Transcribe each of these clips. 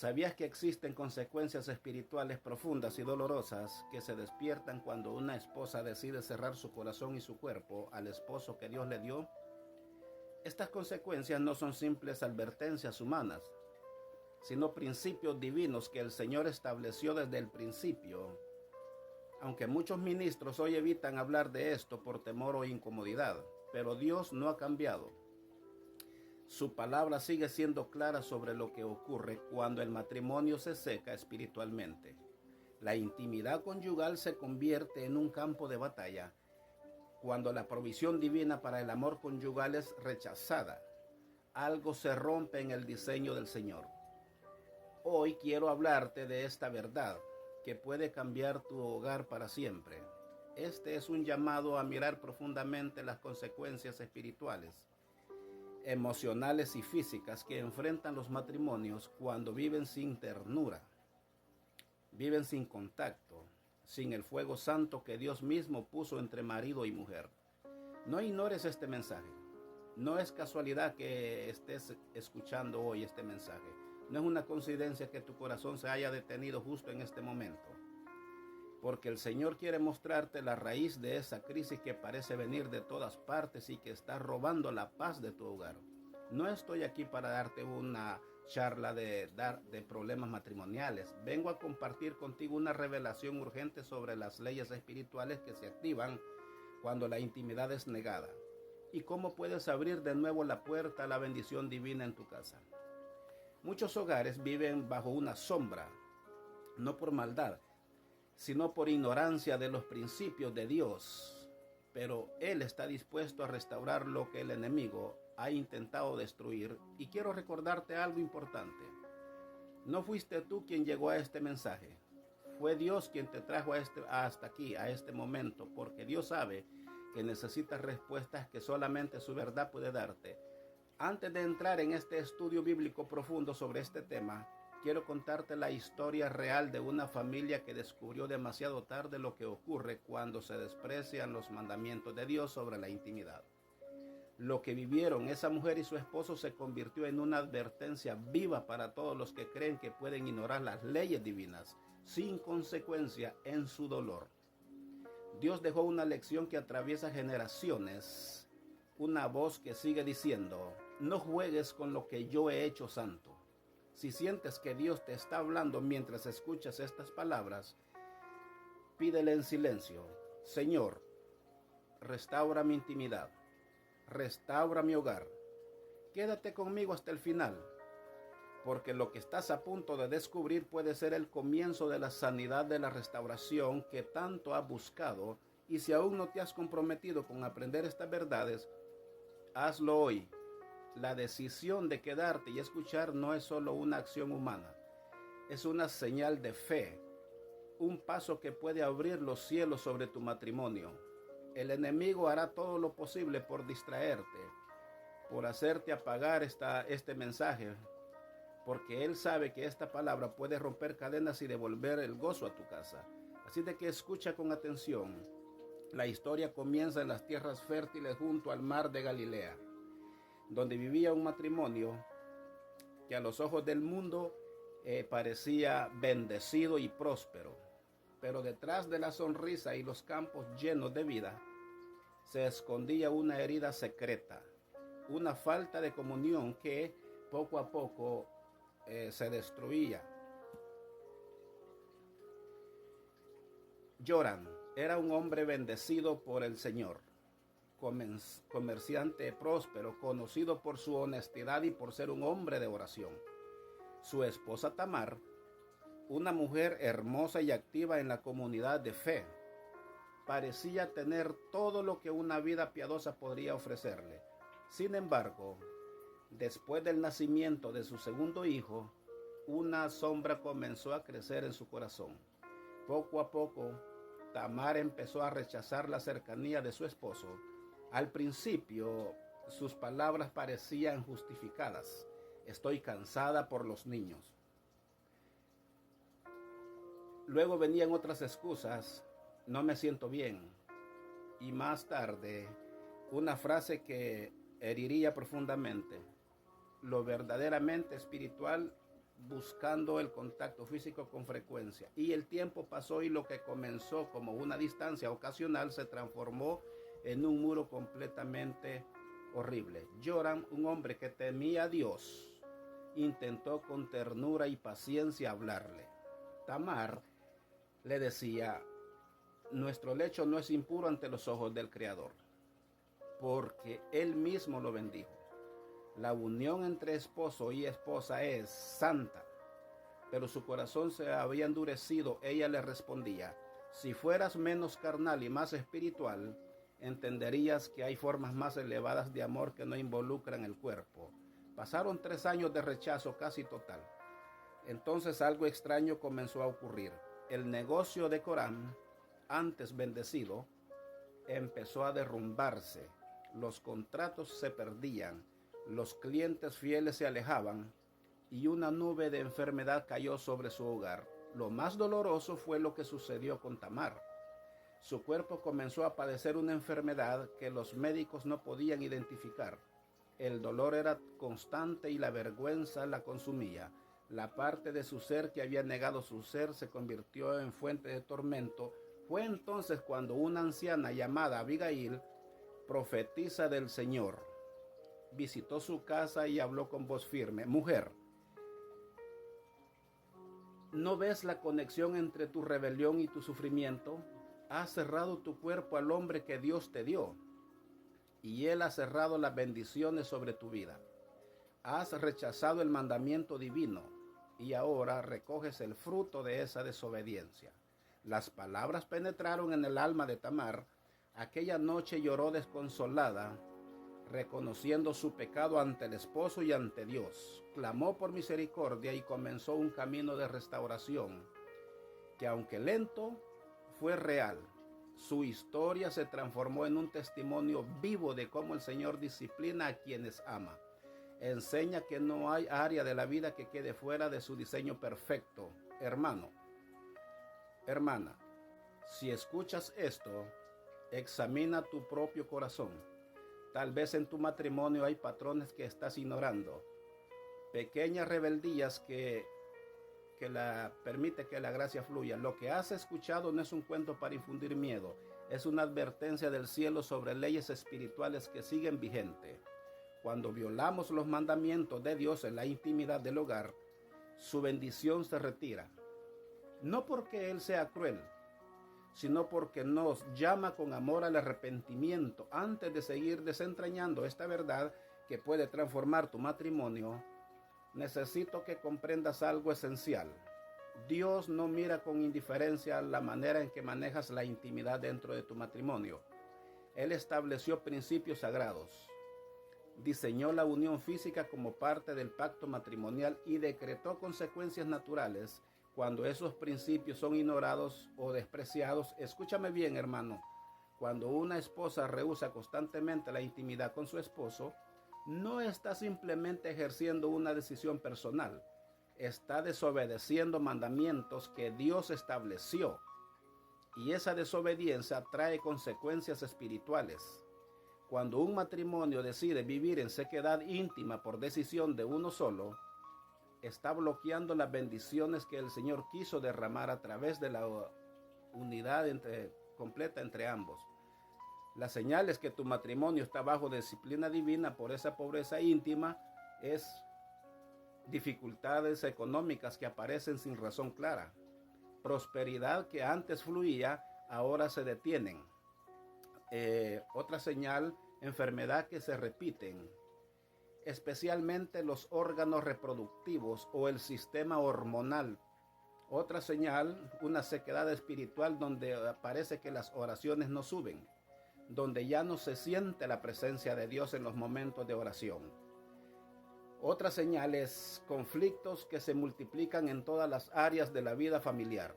¿Sabías que existen consecuencias espirituales profundas y dolorosas que se despiertan cuando una esposa decide cerrar su corazón y su cuerpo al esposo que Dios le dio? Estas consecuencias no son simples advertencias humanas, sino principios divinos que el Señor estableció desde el principio. Aunque muchos ministros hoy evitan hablar de esto por temor o incomodidad, pero Dios no ha cambiado. Su palabra sigue siendo clara sobre lo que ocurre cuando el matrimonio se seca espiritualmente. La intimidad conyugal se convierte en un campo de batalla cuando la provisión divina para el amor conyugal es rechazada. Algo se rompe en el diseño del Señor. Hoy quiero hablarte de esta verdad que puede cambiar tu hogar para siempre. Este es un llamado a mirar profundamente las consecuencias espirituales, emocionales y físicas que enfrentan los matrimonios cuando viven sin ternura, viven sin contacto, sin el fuego santo que Dios mismo puso entre marido y mujer. No ignores este mensaje. No es casualidad que estés escuchando hoy este mensaje. No es una coincidencia que tu corazón se haya detenido justo en este momento, porque el Señor quiere mostrarte la raíz de esa crisis que parece venir de todas partes y que está robando la paz de tu hogar. No estoy aquí para darte una charla de problemas matrimoniales. Vengo a compartir contigo una revelación urgente sobre las leyes espirituales que se activan cuando la intimidad es negada y cómo puedes abrir de nuevo la puerta a la bendición divina en tu casa. Muchos hogares viven bajo una sombra, no por maldad, sino por ignorancia de los principios de Dios. Pero Él está dispuesto a restaurar lo que el enemigo ha intentado destruir. Y quiero recordarte algo importante. No fuiste tú quien llegó a este mensaje. Fue Dios quien te trajo hasta aquí, a este momento, porque Dios sabe que necesitas respuestas que solamente su verdad puede darte. Antes de entrar en este estudio bíblico profundo sobre este tema, quiero contarte la historia real de una familia que descubrió demasiado tarde lo que ocurre cuando se desprecian los mandamientos de Dios sobre la intimidad. Lo que vivieron esa mujer y su esposo se convirtió en una advertencia viva para todos los que creen que pueden ignorar las leyes divinas sin consecuencia en su dolor. Dios dejó una lección que atraviesa generaciones, una voz que sigue diciendo: no juegues con lo que yo he hecho santo. Si sientes que Dios te está hablando mientras escuchas estas palabras, pídele en silencio: Señor, restaura mi intimidad, restaura mi hogar, quédate conmigo hasta el final, porque lo que estás a punto de descubrir puede ser el comienzo de la sanidad, de la restauración que tanto has buscado. Y si aún no te has comprometido con aprender estas verdades, hazlo hoy. La decisión de quedarte y escuchar no es solo una acción humana, es una señal de fe, un paso que puede abrir los cielos sobre tu matrimonio. El enemigo hará todo lo posible por distraerte, por hacerte apagar este mensaje, porque él sabe que esta palabra puede romper cadenas y devolver el gozo a tu casa. Así de que escucha con atención. La historia comienza en las tierras fértiles junto al mar de Galilea, donde vivía un matrimonio que a los ojos del mundo parecía bendecido y próspero. Pero detrás de la sonrisa y los campos llenos de vida, se escondía una herida secreta, una falta de comunión que poco a poco se destruía. Joram era un hombre bendecido por el Señor, comerciante próspero, conocido por su honestidad y por ser un hombre de oración. Su esposa Tamar, una mujer hermosa y activa en la comunidad de fe, parecía tener todo lo que una vida piadosa podría ofrecerle. Sin embargo, después del nacimiento de su segundo hijo, una sombra comenzó a crecer en su corazón. Poco a poco, Tamar empezó a rechazar la cercanía de su esposo. Al principio, sus palabras parecían justificadas: estoy cansada por los niños. Luego venían otras excusas: no me siento bien. Y más tarde, una frase que heriría profundamente: lo verdaderamente espiritual buscando el contacto físico con frecuencia. Y el tiempo pasó y lo que comenzó como una distancia ocasional se transformó en un muro completamente horrible. Joram, un hombre que temía a Dios, intentó con ternura y paciencia hablarle. Tamar le decía: nuestro lecho no es impuro ante los ojos del Creador, porque Él mismo lo bendijo. La unión entre esposo y esposa es santa. Pero su corazón se había endurecido. Ella le respondía: si fueras menos carnal y más espiritual, entenderías que hay formas más elevadas de amor que no involucran el cuerpo. Pasaron 3 años de rechazo casi total. Entonces algo extraño comenzó a ocurrir. El negocio de Corán, antes bendecido, empezó a derrumbarse. Los contratos se perdían, los clientes fieles se alejaban y una nube de enfermedad cayó sobre su hogar. Lo más doloroso fue lo que sucedió con Tamar. Su cuerpo comenzó a padecer una enfermedad que los médicos no podían identificar. El dolor era constante y la vergüenza la consumía. La parte de su ser que había negado su ser se convirtió en fuente de tormento. Fue entonces cuando una anciana llamada Abigail, profetisa del Señor, visitó su casa y habló con voz firme: mujer, ¿no ves la conexión entre tu rebelión y tu sufrimiento? Has cerrado tu cuerpo al hombre que Dios te dio, y Él ha cerrado las bendiciones sobre tu vida. Has rechazado el mandamiento divino, y ahora recoges el fruto de esa desobediencia. Las palabras penetraron en el alma de Tamar. Aquella noche lloró desconsolada, reconociendo su pecado ante el esposo y ante Dios. Clamó por misericordia y comenzó un camino de restauración que, aunque lento, fue real. Su historia se transformó en un testimonio vivo de cómo el Señor disciplina a quienes ama. Enseña que no hay área de la vida que quede fuera de su diseño perfecto. Hermano, hermana, si escuchas esto, examina tu propio corazón. Tal vez en tu matrimonio hay patrones que estás ignorando, pequeñas rebeldías que permite que la gracia fluya. Lo que has escuchado no es un cuento para infundir miedo, es una advertencia del cielo sobre leyes espirituales que siguen vigentes. Cuando violamos los mandamientos de Dios en la intimidad del hogar, su bendición se retira. No porque Él sea cruel, sino porque nos llama con amor al arrepentimiento. Antes de seguir desentrañando esta verdad que puede transformar tu matrimonio, necesito que comprendas algo esencial. Dios no mira con indiferencia la manera en que manejas la intimidad dentro de tu matrimonio. Él estableció principios sagrados, diseñó la unión física como parte del pacto matrimonial y decretó consecuencias naturales cuando esos principios son ignorados o despreciados. Escúchame bien, hermano. Cuando una esposa rehúsa constantemente la intimidad con su esposo, no está simplemente ejerciendo una decisión personal, está desobedeciendo mandamientos que Dios estableció. Y esa desobediencia trae consecuencias espirituales. Cuando un matrimonio decide vivir en sequedad íntima por decisión de uno solo, está bloqueando las bendiciones que el Señor quiso derramar a través de la unidad completa entre ambos. Las señales que tu matrimonio está bajo disciplina divina por esa pobreza íntima es dificultades económicas que aparecen sin razón clara. Prosperidad que antes fluía, ahora se detienen. Otra señal, enfermedad que se repiten, especialmente los órganos reproductivos o el sistema hormonal. Otra señal, una sequedad espiritual donde parece que las oraciones no suben, donde ya no se siente la presencia de Dios en los momentos de oración. Otra señal es conflictos que se multiplican en todas las áreas de la vida familiar,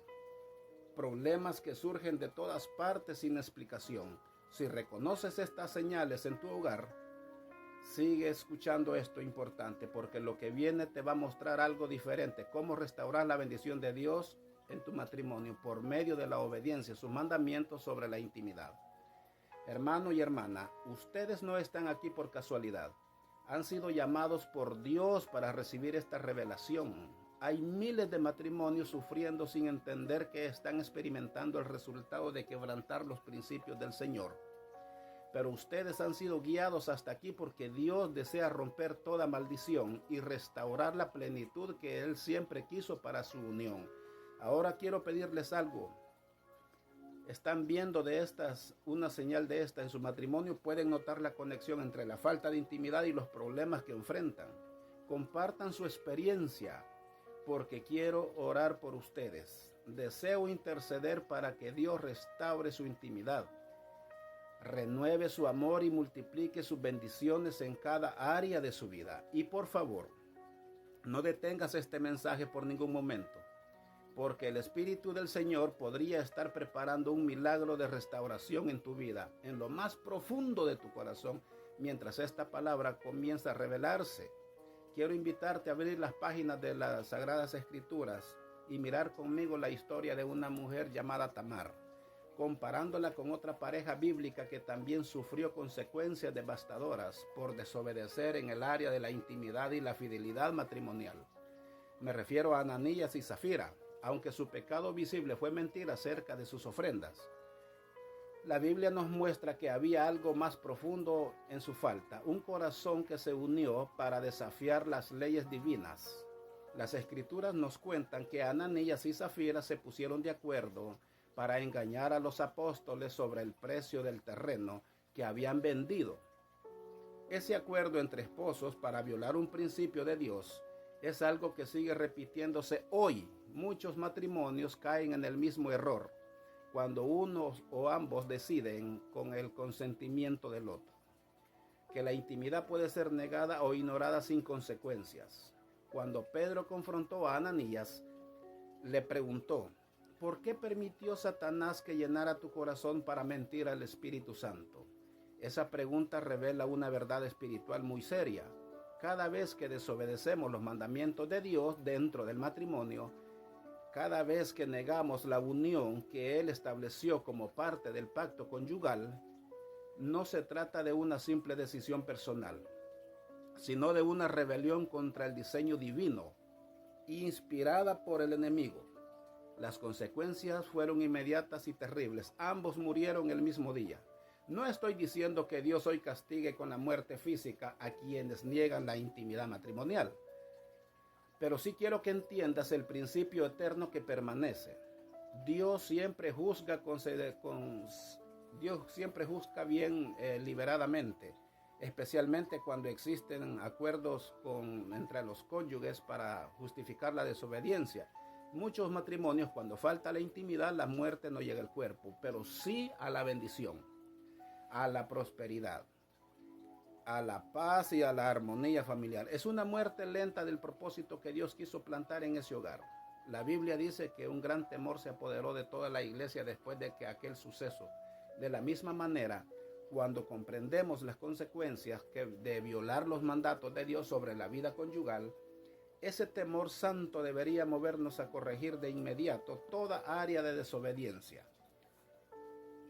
problemas que surgen de todas partes sin explicación. Si reconoces estas señales en tu hogar, sigue escuchando esto importante, porque lo que viene te va a mostrar algo diferente, cómo restaurar la bendición de Dios en tu matrimonio por medio de la obediencia a sus mandamientos sobre la intimidad. Hermano y hermana, ustedes no están aquí por casualidad. Han sido llamados por Dios para recibir esta revelación. hay miles de matrimonios sufriendo sin entender que están experimentando el resultado de quebrantar los principios del Señor. Pero ustedes han sido guiados hasta aquí porque Dios desea romper toda maldición y restaurar la plenitud que Él siempre quiso para su unión. Ahora quiero pedirles algo. ¿Están viendo una señal de esta en su matrimonio? ¿Pueden notar la conexión entre la falta de intimidad y los problemas que enfrentan? Compartan su experiencia, porque quiero orar por ustedes. Deseo interceder para que Dios restaure su intimidad, renueve su amor y multiplique sus bendiciones en cada área de su vida. Y por favor, no detengas este mensaje por ningún momento, porque el Espíritu del Señor podría estar preparando un milagro de restauración en tu vida, en lo más profundo de tu corazón, mientras esta palabra comienza a revelarse. Quiero invitarte a abrir las páginas de las Sagradas Escrituras y mirar conmigo la historia de una mujer llamada Tamar, comparándola con otra pareja bíblica que también sufrió consecuencias devastadoras por desobedecer en el área de la intimidad y la fidelidad matrimonial. Me refiero a Ananías y Zafira, aunque su pecado visible fue mentir acerca de sus ofrendas. La Biblia nos muestra que había algo más profundo en su falta, un corazón que se unió para desafiar las leyes divinas. Las Escrituras nos cuentan que Ananías y Zafira se pusieron de acuerdo para engañar a los apóstoles sobre el precio del terreno que habían vendido. Ese acuerdo entre esposos para violar un principio de Dios es algo que sigue repitiéndose hoy. Muchos matrimonios caen en el mismo error cuando uno o ambos deciden con el consentimiento del otro, que la intimidad puede ser negada o ignorada sin consecuencias. Cuando Pedro confrontó a Ananías, le preguntó: ¿por qué permitió Satanás que llenara tu corazón para mentir al Espíritu Santo? Esa pregunta revela una verdad espiritual muy seria. Cada vez que desobedecemos los mandamientos de Dios dentro del matrimonio, cada vez que negamos la unión que Él estableció como parte del pacto conyugal, no se trata de una simple decisión personal, sino de una rebelión contra el diseño divino, inspirada por el enemigo. Las consecuencias fueron inmediatas y terribles. Ambos murieron el mismo día. No estoy diciendo que Dios hoy castigue con la muerte física a quienes niegan la intimidad matrimonial, pero sí quiero que entiendas el principio eterno que permanece. Dios siempre juzga bien liberadamente, especialmente cuando existen acuerdos entre los cónyuges para justificar la desobediencia. Muchos matrimonios, cuando falta la intimidad, la muerte no llega al cuerpo, pero sí a la bendición, a la prosperidad, a la paz y a la armonía familiar. Es una muerte lenta del propósito que Dios quiso plantar en ese hogar. La Biblia dice que un gran temor se apoderó de toda la iglesia después de que aquel suceso. De la misma manera, cuando comprendemos las consecuencias de violar los mandatos de Dios sobre la vida conyugal, ese temor santo debería movernos a corregir de inmediato toda área de desobediencia.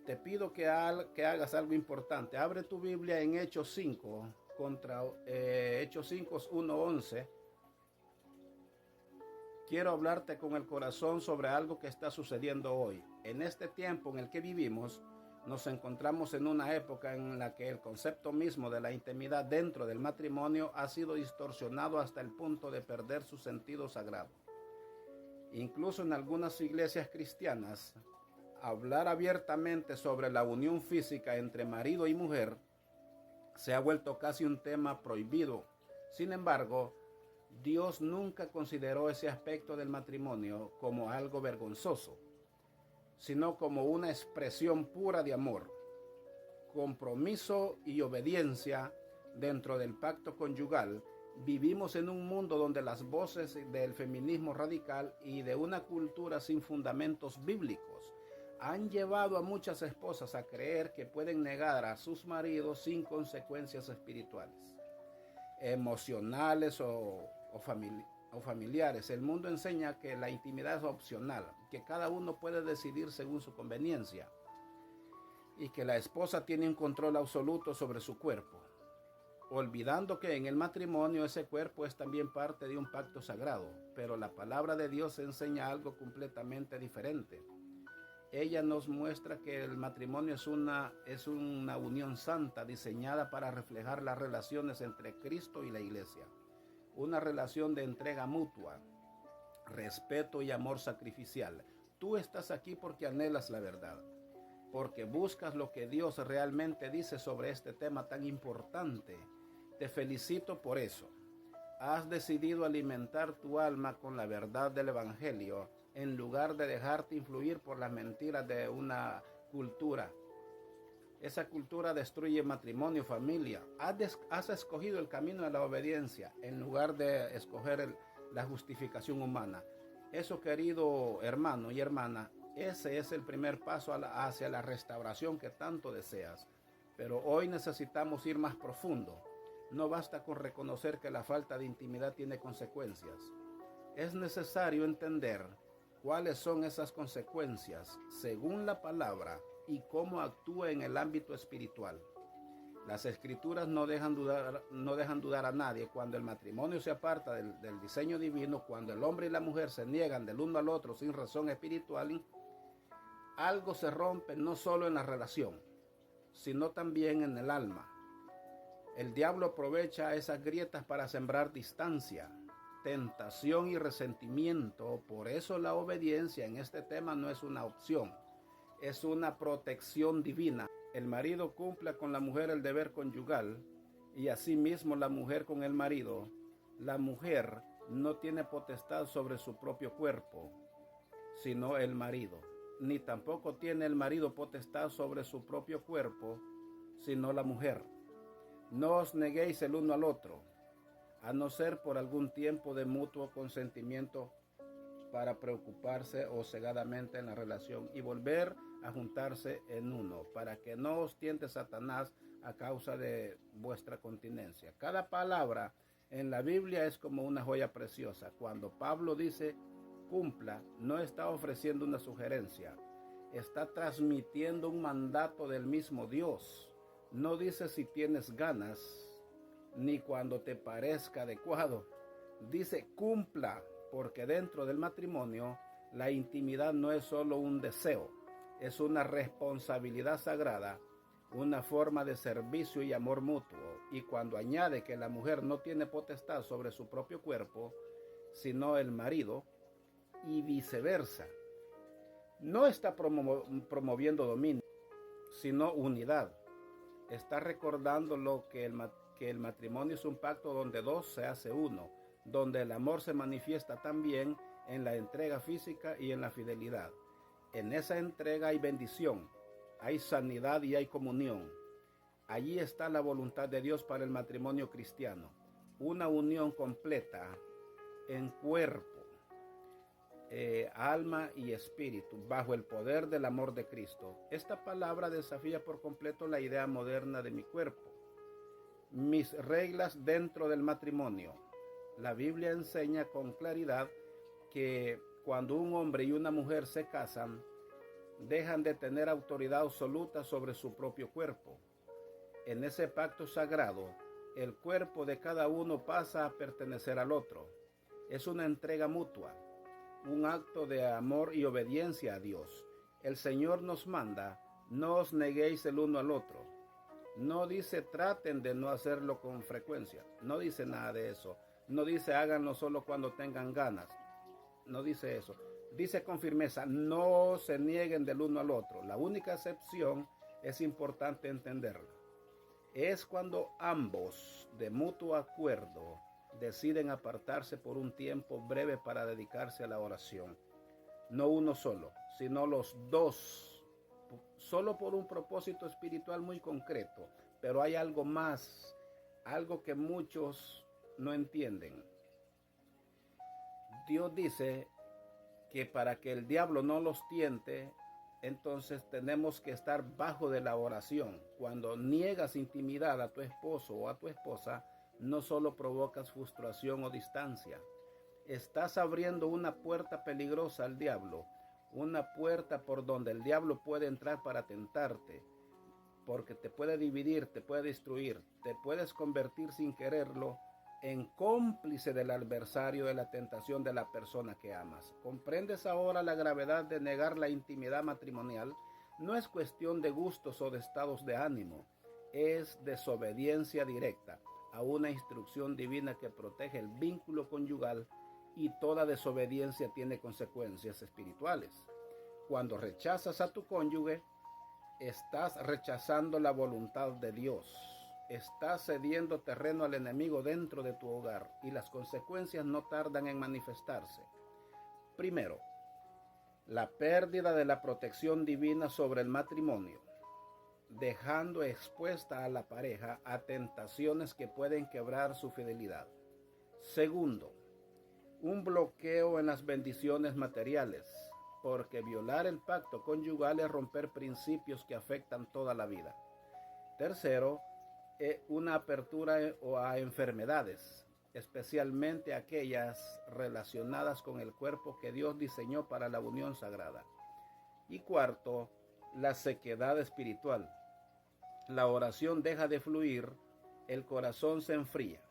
Te pido que hagas algo importante. Abre tu Biblia en Hechos 5, Hechos 5, 1-11. Quiero hablarte con el corazón sobre algo que está sucediendo hoy. En este tiempo en el que vivimos, nos encontramos en una época en la que el concepto mismo de la intimidad dentro del matrimonio ha sido distorsionado hasta el punto de perder su sentido sagrado. Incluso en algunas iglesias cristianas, hablar abiertamente sobre la unión física entre marido y mujer se ha vuelto casi un tema prohibido. Sin embargo, Dios nunca consideró ese aspecto del matrimonio como algo vergonzoso, sino como una expresión pura de amor, compromiso y obediencia dentro del pacto conyugal. Vivimos en un mundo donde las voces del feminismo radical y de una cultura sin fundamentos bíblicos han llevado a muchas esposas a creer que pueden negar a sus maridos sin consecuencias espirituales, emocionales o familiares. El mundo enseña que la intimidad es opcional, que cada uno puede decidir según su conveniencia y que la esposa tiene un control absoluto sobre su cuerpo. olvidando que en el matrimonio ese cuerpo es también parte de un pacto sagrado, pero la palabra de Dios enseña algo completamente diferente. Ella nos muestra que el matrimonio es una unión santa diseñada para reflejar las relaciones entre Cristo y la iglesia. Una relación de entrega mutua, respeto y amor sacrificial. Tú estás aquí porque anhelas la verdad, porque buscas lo que Dios realmente dice sobre este tema tan importante. Te felicito por eso. Has decidido alimentar tu alma con la verdad del Evangelio en lugar de dejarte influir por las mentiras de una cultura. Esa cultura destruye matrimonio, familia. Has escogido el camino de la obediencia en lugar de escoger la justificación humana. Eso, querido hermano y hermana, ese es el primer paso hacia la restauración que tanto deseas. Pero hoy necesitamos ir más profundo. No basta con reconocer que la falta de intimidad tiene consecuencias. Es necesario entender cuáles son esas consecuencias según la palabra y cómo actúa en el ámbito espiritual. Las escrituras no dejan dudar a nadie. Cuando el matrimonio se aparta del diseño divino, cuando el hombre y la mujer se niegan del uno al otro sin razón espiritual, algo se rompe no solo en la relación, sino también en el alma. El diablo aprovecha esas grietas para sembrar distancia, tentación y resentimiento. Por eso la obediencia en este tema no es una opción, es una protección divina. El marido cumpla con la mujer el deber conyugal y asimismo la mujer con el marido. La mujer no tiene potestad sobre su propio cuerpo, sino el marido. Ni tampoco tiene el marido potestad sobre su propio cuerpo, sino la mujer. No os neguéis el uno al otro, a no ser por algún tiempo de mutuo consentimiento para preocuparse o cegadamente en la relación y volver a juntarse en uno, para que no os tiente Satanás a causa de vuestra continencia. Cada palabra en la Biblia es como una joya preciosa. Cuando Pablo dice cumpla, no está ofreciendo una sugerencia, está transmitiendo un mandato del mismo Dios. No dice si tienes ganas, ni cuando te parezca adecuado. Dice cumpla, porque dentro del matrimonio la intimidad no es solo un deseo, es una responsabilidad sagrada, una forma de servicio y amor mutuo. Y cuando añade que la mujer no tiene potestad sobre su propio cuerpo, sino el marido, y viceversa, no está promoviendo dominio, sino unidad. Está recordando que el matrimonio es un pacto donde dos se hace uno, donde el amor se manifiesta también en la entrega física y en la fidelidad. En esa entrega hay bendición, hay sanidad y hay comunión. Allí está la voluntad de Dios para el matrimonio cristiano, una unión completa en cuerpo, alma y espíritu, bajo el poder del amor de Cristo. Esta palabra desafía por completo la idea moderna de mi cuerpo, mis reglas dentro del matrimonio. La Biblia enseña con claridad que cuando un hombre y una mujer se casan, dejan de tener autoridad absoluta sobre su propio cuerpo. En ese pacto sagrado, el cuerpo de cada uno pasa a pertenecer al otro. Es una entrega mutua, un acto de amor y obediencia a Dios. El Señor nos manda, no os neguéis el uno al otro. No dice traten de no hacerlo con frecuencia, no dice nada de eso. No dice háganlo solo cuando tengan ganas, no dice eso. Dice con firmeza, no se nieguen del uno al otro. La única excepción es importante entenderla. Es cuando ambos, de mutuo acuerdo, deciden apartarse por un tiempo breve para dedicarse a la oración. No uno solo, sino los dos, solo por un propósito espiritual muy concreto. Pero hay algo más, algo que muchos no entienden. Dios dice que para que el diablo no los tiente, entonces tenemos que estar bajo de la oración. Cuando niegas intimidad a tu esposo o a tu esposa, no solo provocas frustración o distancia, estás abriendo una puerta peligrosa al diablo, una puerta por donde el diablo puede entrar para tentarte. porque te puede dividir, te puede destruir, te puedes convertir sin quererlo en cómplice del adversario de la tentación de la persona que amas. ¿Comprendes ahora la gravedad de negar la intimidad matrimonial? No es cuestión de gustos o de estados de ánimo, es desobediencia directa a una instrucción divina que protege el vínculo conyugal, y toda desobediencia tiene consecuencias espirituales. Cuando rechazas a tu cónyuge, estás rechazando la voluntad de Dios. Estás cediendo terreno al enemigo dentro de tu hogar, y las consecuencias no tardan en manifestarse. Primero, la pérdida de la protección divina sobre el matrimonio, dejando expuesta a la pareja a tentaciones que pueden quebrar su fidelidad. Segundo, un bloqueo en las bendiciones materiales, porque violar el pacto conyugal es romper principios que afectan toda la vida. Tercero, una apertura a enfermedades, especialmente aquellas relacionadas con el cuerpo que Dios diseñó para la unión sagrada. Y cuarto, la sequedad espiritual. La oración deja de fluir, el corazón se enfría,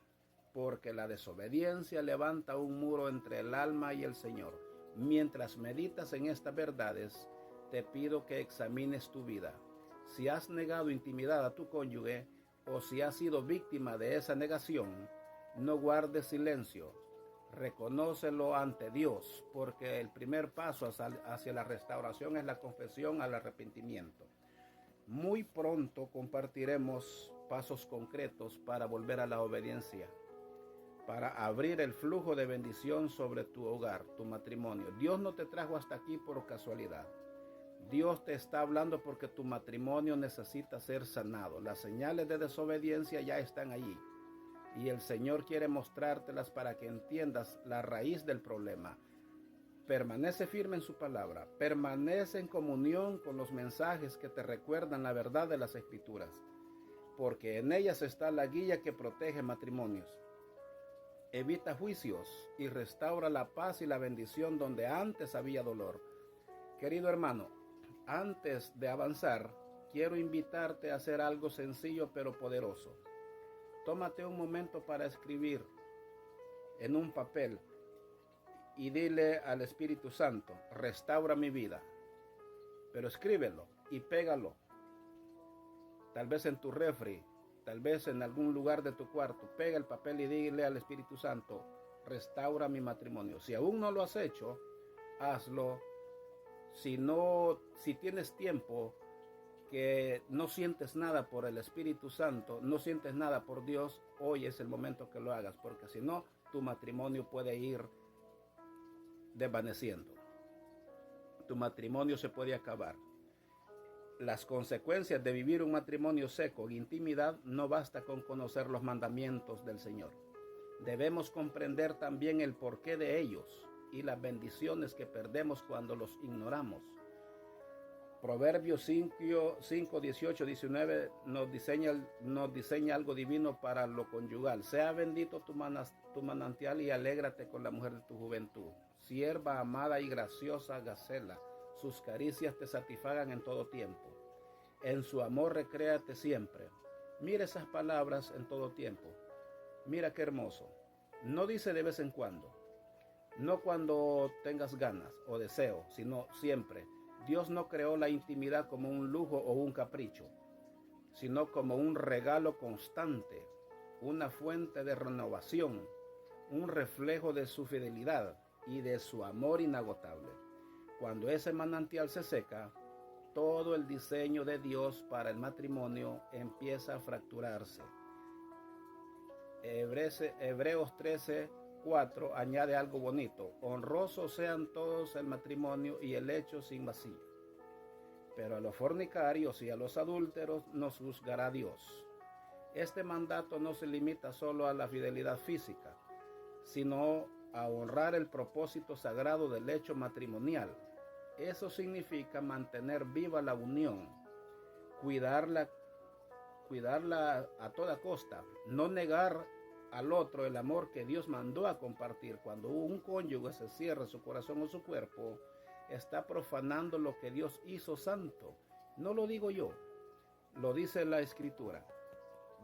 porque la desobediencia levanta un muro entre el alma y el Señor. Mientras meditas en estas verdades, te pido que examines tu vida. Si has negado intimidad a tu cónyuge, o si has sido víctima de esa negación, no guardes silencio. Reconócelo ante Dios, porque el primer paso hacia la restauración es la confesión al arrepentimiento. Muy pronto compartiremos pasos concretos para volver a la obediencia, para abrir el flujo de bendición sobre tu hogar, tu matrimonio. Dios no te trajo hasta aquí por casualidad. Dios te está hablando porque tu matrimonio necesita ser sanado. Las señales de desobediencia ya están allí, y el Señor quiere mostrártelas para que entiendas la raíz del problema. Permanece firme en su palabra, permanece en comunión con los mensajes que te recuerdan la verdad de las Escrituras, porque en ellas está la guía que protege matrimonios. Evita juicios y restaura la paz y la bendición donde antes había dolor. Querido hermano, antes de avanzar, quiero invitarte a hacer algo sencillo pero poderoso. Tómate un momento para escribir en un papel y dile al Espíritu Santo: restaura mi vida. Pero escríbelo y pégalo. Tal vez en tu refri, tal vez en algún lugar de tu cuarto. Pega el papel y dile al Espíritu Santo: restaura mi matrimonio. Si aún no lo has hecho, hazlo. Si tienes tiempo, que no sientes nada por el Espíritu Santo, no sientes nada por Dios, hoy es el momento que lo hagas, porque si no, tu matrimonio puede ir desvaneciendo. Tu matrimonio se puede acabar. Las consecuencias de vivir un matrimonio seco en intimidad no basta con conocer los mandamientos del Señor. Debemos comprender también el porqué de ellos y las bendiciones que perdemos cuando los ignoramos. Proverbios 5, 18, 19 nos diseña algo divino para lo conyugal. Sea bendito tu manantial y alégrate con la mujer de tu juventud. Sierva amada y graciosa Gacela, sus caricias te satisfagan en todo tiempo. En su amor recréate siempre. Mira esas palabras en todo tiempo. Mira qué hermoso. No dice de vez en cuando, no cuando tengas ganas o deseo, sino siempre. Dios no creó la intimidad como un lujo o un capricho, sino como un regalo constante, una fuente de renovación, un reflejo de su fidelidad y de su amor inagotable. Cuando ese manantial se seca, todo el diseño de Dios para el matrimonio empieza a fracturarse. Hebreos 13:4 añade algo bonito: honrosos sean todos el matrimonio y el lecho sin vacío. Pero a los fornicarios y a los adúlteros nos juzgará Dios. Este mandato no se limita solo a la fidelidad física, sino a honrar el propósito sagrado del lecho matrimonial. Eso significa mantener viva la unión, cuidarla a toda costa, no negar al otro el amor que Dios mandó a compartir. Cuando un cónyuge se cierra su corazón o su cuerpo, está profanando lo que Dios hizo santo. No lo digo yo, Lo dice la Escritura.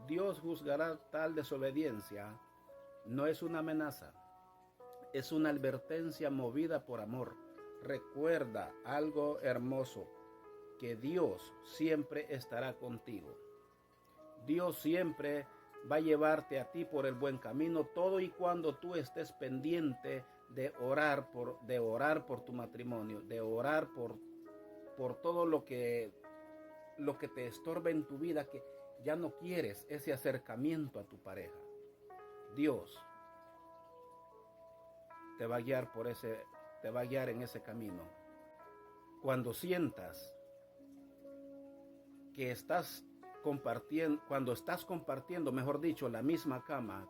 Dios juzgará tal desobediencia. No es una amenaza, es una advertencia movida por amor. Recuerda algo hermoso, que Dios siempre estará contigo. Dios siempre va a llevarte a ti por el buen camino, todo y cuando tú estés pendiente de orar por tu matrimonio, de orar por todo lo que te estorba en tu vida, que ya no quieres ese acercamiento a tu pareja. Dios te va a guiar te va a guiar en ese camino. Cuando sientas que cuando estás compartiendo, mejor dicho, la misma cama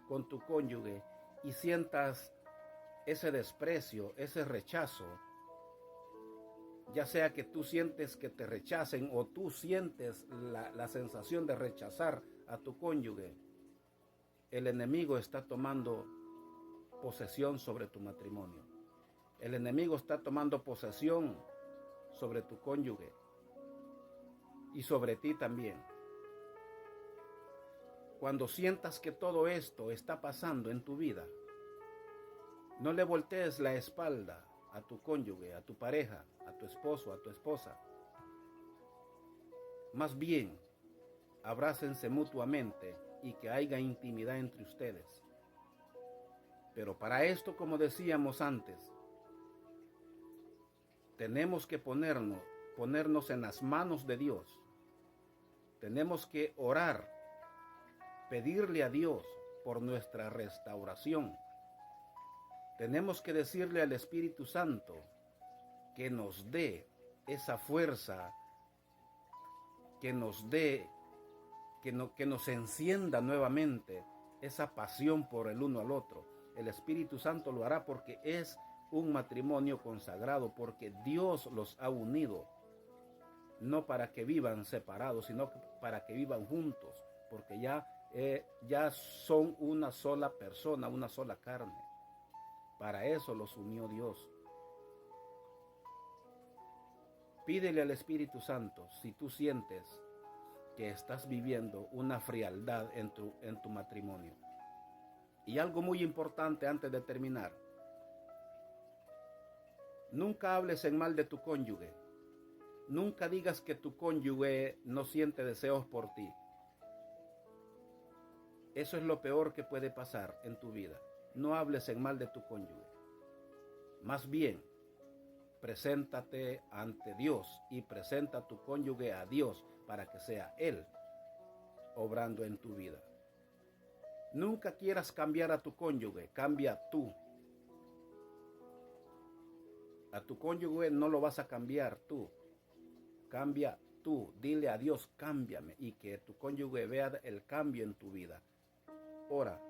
con tu cónyuge y sientas ese desprecio, ese rechazo, ya sea que tú sientes que te rechacen o tú sientes la sensación de rechazar a tu cónyuge, el enemigo está tomando posesión sobre tu matrimonio. El enemigo está tomando posesión sobre tu cónyuge y sobre ti también. Cuando sientas que todo esto está pasando en tu vida, no le voltees la espalda a tu cónyuge, a tu pareja, a tu esposo, a tu esposa. Más bien, abrácense mutuamente y que haya intimidad entre ustedes. Pero para esto, como decíamos antes, tenemos que ponernos en las manos de Dios. Tenemos que orar, pedirle a Dios por nuestra restauración. Tenemos que decirle al Espíritu Santo que nos dé esa fuerza, que nos encienda nuevamente esa pasión por el uno al otro. El Espíritu Santo lo hará porque es un matrimonio consagrado, porque Dios los ha unido, no para que vivan separados, sino para que vivan juntos, porque ya son una sola persona, una sola carne. Para eso los unió Dios. Pídele al Espíritu Santo si tú sientes que estás viviendo una frialdad en tu matrimonio. Y algo muy importante antes de terminar: nunca hables en mal de tu cónyuge. Nunca digas que tu cónyuge no siente deseos por ti. Eso es lo peor que puede pasar en tu vida. No hables en mal de tu cónyuge. Más bien, preséntate ante Dios y presenta a tu cónyuge a Dios para que sea Él obrando en tu vida. Nunca quieras cambiar a tu cónyuge, cambia tú. A tu cónyuge no lo vas a cambiar tú, cambia tú. Dile a Dios, cámbiame, y que tu cónyuge vea el cambio en tu vida. Ora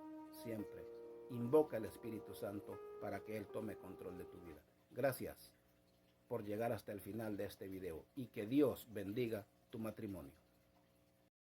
siempre, invoca al Espíritu Santo para que Él tome control de tu vida. Gracias por llegar hasta el final de este video y que Dios bendiga tu matrimonio.